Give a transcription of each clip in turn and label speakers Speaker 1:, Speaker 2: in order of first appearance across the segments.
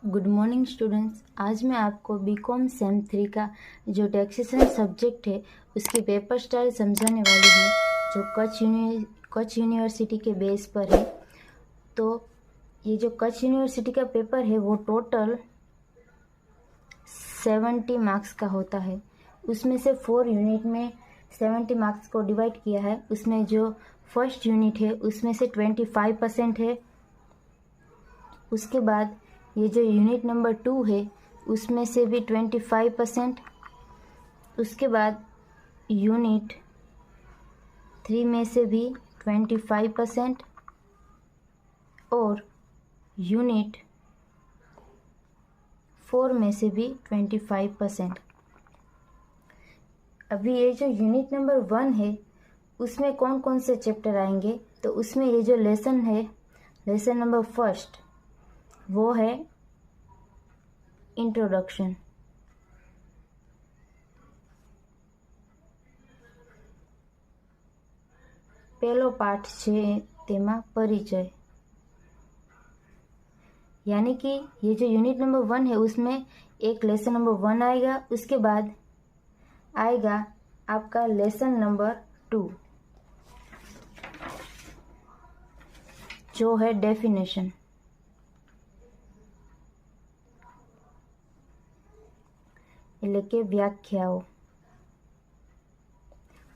Speaker 1: Good morning students. आज मैं आपको बीकॉम सेम 3 का जो टैक्सेशन सब्जेक्ट है उसकी पेपर स्टाइल समझाने वाली हूँ, जो कच्छ यूनिवर्सिटी के बेस पर है। तो ये जो कच्छ यूनिवर्सिटी का पेपर है वो टोटल 70 मार्क्स का होता है। उसमें से 4 यूनिट में 70 मार्क्स को डिवाइड किया है। उसमें जो फर्स्ट यूनिट है उसमें से 25% है। उसके बाद ये जो यूनिट नंबर 2 है उसमें से भी 25%। उसके बाद यूनिट 3 में से भी 25% और यूनिट 4 में से भी 25%। अभी ये जो यूनिट नंबर 1 है उसमें कौन कौन से चैप्टर आएंगे, तो उसमें ये जो लेसन है, लेसन नंबर फर्स्ट, वो है इंट्रोडक्शन। पहलो पाठ है तेमा परिचय, यानी कि ये जो यूनिट नंबर 1 है उसमें एक लेसन नंबर 1 आएगा। उसके बाद आएगा आपका लेसन नंबर 2 जो है डेफिनेशन। એટલે કે व्याख्याओं।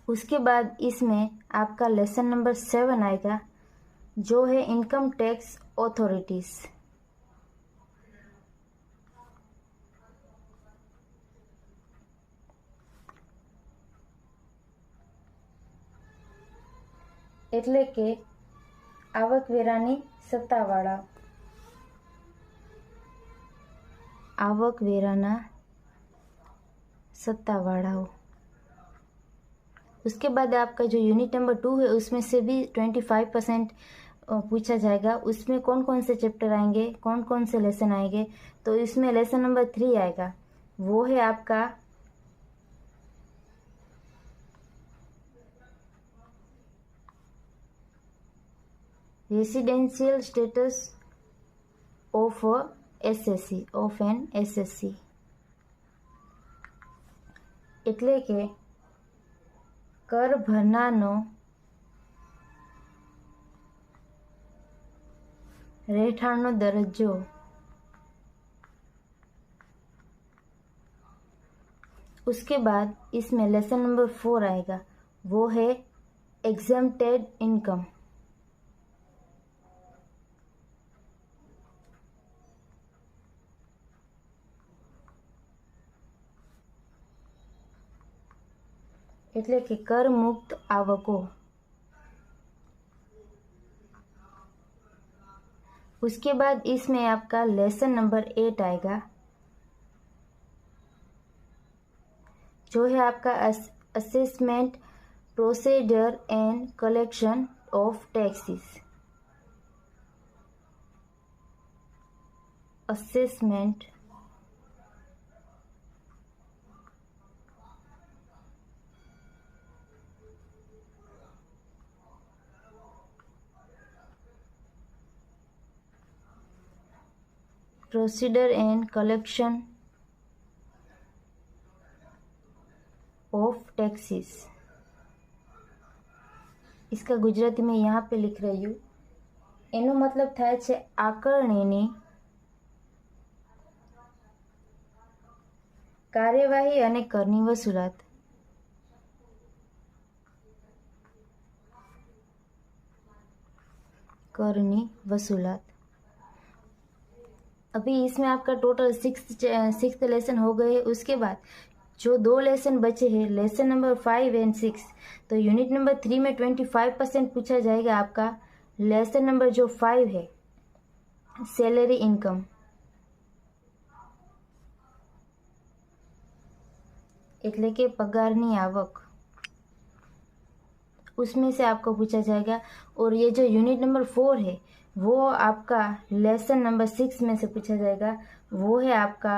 Speaker 1: उसके बाद इसमें आपका लेसन नंबर 7 आएगा जो है इनकम टैक्स ऑथोरिटीज। એટલે કે આવકવેરાની સત્તાવાળા, આવકવેરાના સત્તાવાળાઓ। उसके बाद आपका जो यूनिट नंबर 2 है उसमें से भी 25% पूछा जाएगा। उसमें कौन कौन से चैप्टर आएंगे, कौन कौन से लेसन आएंगे, तो इसमें लेसन नंबर 3 आएगा, वो है आपका residential status of SSC, of an SSC. એટલે કે कर भरनारનો રહેઠાણનો દરજ્જો। उसके बाद इसमें लेसन नंबर 4 आएगा, वो है एग्जेम्प्टेड इनकम। એટલે કે कर मुक्त आवको। उसके बाद इसमें आपका लेसन नंबर 8 आएगा जो है आपका assessment procedure and collection of taxes. Assessment procedure and collection of taxes. इसका गुजराती में यहाँ पे लिख रही हूँ। एनो मतलब थाय छे आकरणीनी कार्यवाही अने करनी वसूलात। करनी वसूलात। अभी इसमें आपका टोटल 6 लेसन हो गए। उसके बाद जो 2 लेसन बचे हैं, लेसन नंबर 5 एंड 6, तो यूनिट नंबर 3 में 25% पूछा जाएगा आपका। लेसन नंबर जो 5 है सैलरी इनकम, એટલે કે પગારની આવક, उसमें से आपको पूछा जाएगा। और ये जो यूनिट नंबर 4 है वो आपका लेसन नंबर 6 में से पूछा जाएगा, वो है आपका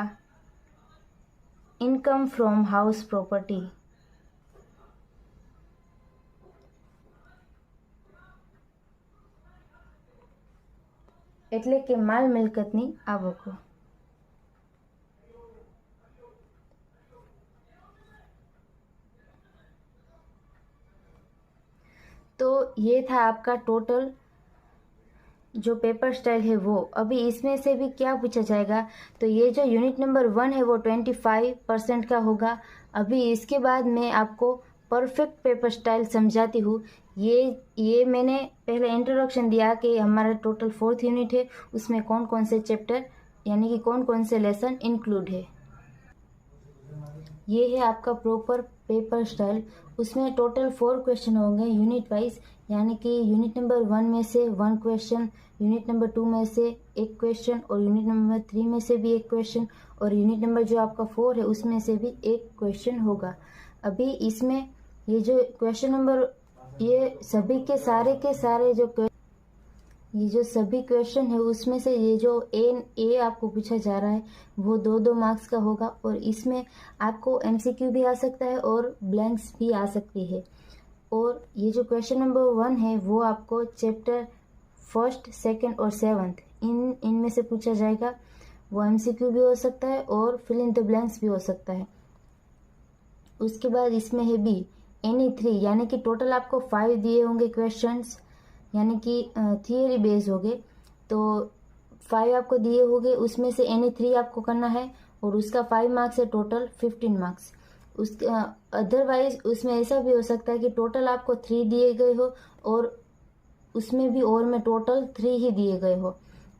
Speaker 1: इनकम फ्रॉम हाउस प्रॉपर्टी। એટલે કે માલ મિલકતની આવકો। तो ये था आपका टोटल जो पेपर स्टाइल है वो। अभी इसमें से भी क्या पूछा जाएगा, तो ये जो यूनिट नंबर 1 है वो 25% का होगा। अभी इसके बाद मैं आपको परफेक्ट पेपर स्टाइल समझाती हूँ। ये मैंने पहले इंट्रोडक्शन दिया कि हमारा टोटल 4th यूनिट है, उसमें कौन कौन से चैप्टर यानी कि कौन कौन से लेसन इंक्लूड है। ये है आपका प्रॉपर पेपर स्टाइल। उसमें टोटल 4 क्वेश्चन होंगे यूनिट वाइज, यानी कि यूनिट नंबर 1 में से 1 क्वेश्चन, यूनिट नंबर 2 में से 1 क्वेश्चन, और यूनिट नंबर 3 में से भी 1 क्वेश्चन, और यूनिट नंबर जो आपका 4 है उसमें से भी 1 क्वेश्चन होगा। अभी इसमें ये जो क्वेश्चन नंबर, ये सभी के सारे ये जो सभी क्वेश्चन है उसमें से ये जो ए आपको पूछा जा रहा है वो 2-2 मार्क्स का होगा, और इसमें आपको एमसीक्यू भी आ सकता है और ब्लैंक्स भी आ सकती है। और ये जो क्वेश्चन नंबर 1 है वो आपको चैप्टर 1st, 2nd और 7th इनमें से पूछा जाएगा। वो एमसीक्यू भी हो सकता है और फिल इन द ब्लैंक्स भी हो सकता है। उसके बाद इसमें है बी, एनी 3, यानी कि टोटल आपको 5 दिए होंगे क्वेश्चंस, यानी कि थियरी बेस हो गए। तो 5 आपको दिए होंगे, उसमें से एनी 3 आपको करना है, और उसका 5 मार्क्स है, टोटल 15 मार्क्स। उसके अदरवाइज उसमें ऐसा भी हो सकता है कि टोटल आपको 3 दिए गए हो और उसमें भी और में टोटल 3 ही दिए गए हो,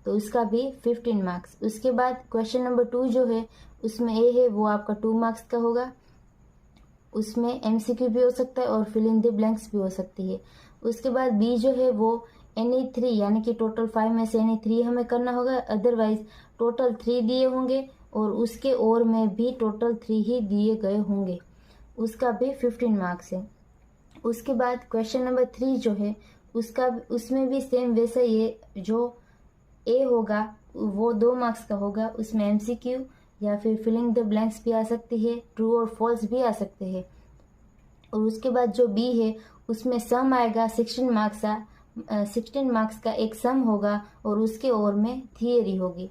Speaker 1: तो उसका भी 15 मार्क्स। उसके बाद क्वेश्चन नंबर 2 जो है उसमें ए है वो आपका 2 मार्क्स का होगा। उसमें एमसीक्यू भी हो सकता है और फिल इन द ब्लैंक्स भी हो सकती है। उसके बाद बी जो है वो एनी 3, यानी कि टोटल 5 में से एनी 3 हमें करना होगा, अदरवाइज टोटल 3 दिए होंगे और उसके और में भी टोटल 3 ही दिए गए होंगे, उसका भी 15 मार्क्स है। उसके बाद क्वेश्चन नंबर 3 जो है उसमें भी सेम वैसा ही है, जो ए होगा वो 2 मार्क्स का होगा, उसमें एमसीक्यू या फिर फिलिंग द ब्लैंक्स भी आ सकती है, ट्रू और फॉल्स भी आ सकते हैं। और उसके बाद जो बी है उसमें सम आएगा, 16 मार्क्स का एक सम होगा और उसके और में थियरी होगी।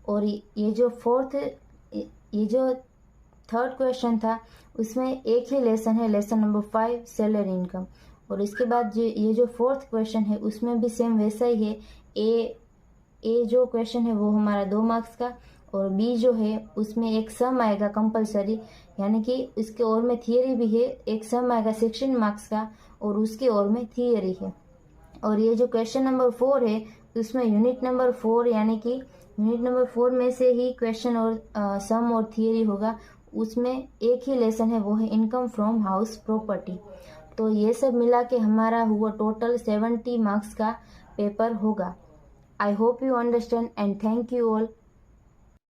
Speaker 1: और ये जो थर्ड क्वेश्चन था उसमें एक ही लेसन है, लेसन नंबर 5 सैलरी इनकम। और इसके बाद ये जो 4th क्वेश्चन है उसमें भी सेम वैसा ही है। ए जो क्वेश्चन है वो हमारा 2 मार्क्स का, और बी जो है उसमें एक सम आएगा कंपलसरी, यानी कि इसके और में थियरी भी है, एक सम आएगा 16 मार्क्स का और उसके और में थियरी है। और ये जो क्वेश्चन नंबर 4 है उसमें यूनिट नंबर 4, यानी कि यूनिट नंबर 4 में से ही क्वेश्चन और सम और थियरी होगा। उसमें एक ही लेसन है, वो है इनकम फ्रॉम हाउस प्रॉपर्टी। तो ये सब मिला के हमारा हुआ टोटल 70 मार्क्स का पेपर होगा। I hope you understand and thank you all.